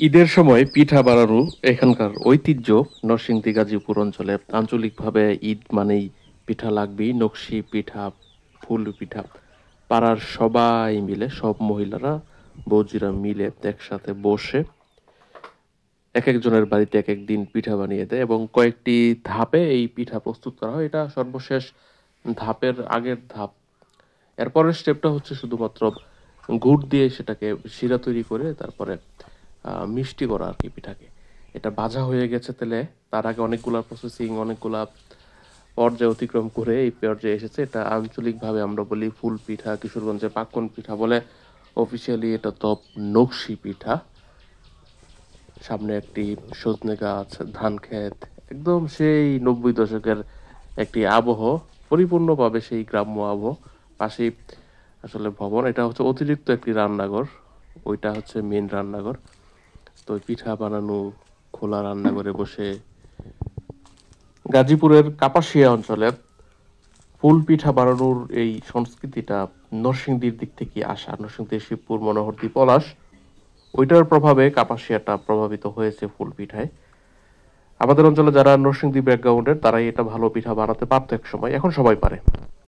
ঈদের সময় পিঠা বানানো এখানকার ঐতিহ্য। নরসিংদী গাজীপুর অঞ্চলে আঞ্চলিকভাবে ঈদ মানেই পিঠা লাগবেই। নকশি পিঠা, ফুল পিঠা, পাড়ার সবাই মিলে, সব মহিলারা বৌজিরা মিলে একসাথে বসে এক একজনের বাড়িতে এক এক দিন পিঠা বানিয়ে দেয় এবং কয়েকটি ধাপে এই পিঠা প্রস্তুত করা হয়। এটা সর্বশেষ ধাপের আগের ধাপ। এরপরের স্টেপটা হচ্ছে শুধুমাত্র গুড় দিয়ে সেটাকে শিরা তৈরি করে তারপরে মিষ্টি করা আর কি পিঠাকে। এটা ভাজা হয়ে গেছে তেলে। তার আগে অনেকগুলা প্রসেসিং, অনেকগুলা পর্যায় অতিক্রম করে এই পর্যায়ে এসেছে। এটা আঞ্চলিকভাবে আমরা বলি ফুল পিঠা, কিশোরগঞ্জে পাক্কন পিঠা বলে। অফিসিয়ালি এটা তো নকশি পিঠা। সামনে একটি সজনে গাছ, ধান ক্ষেত, একদম সেই 90 দশকের একটি আবহ, পরিপূর্ণভাবে সেই গ্রাম্য আবহ। পাশেই আসলে ভবন। এটা হচ্ছে অতিরিক্ত একটি রান্নাঘর, ওইটা হচ্ছে মেন রান্নাঘর। তো পিঠা বানানো খোলা রান্নাঘরে বসে গাজীপুরের কাপাসিয়া অঞ্চলে ফুল পিঠা বানানোর এই সংস্কৃতিটা নরসিংদীর দিক থেকে আসা। নরসিংদীর শিবপুর, মনোহরদী, পলাশ, ওইটার প্রভাবে কাপাসিয়াটা প্রভাবিত হয়েছে ফুল পিঠায়। আমাদের অঞ্চলে যারা নরসিংদী ব্যাকগ্রাউন্ডের তারাই এটা ভালো পিঠা বানাতে পারতো এক সময়, এখন সবাই পারে।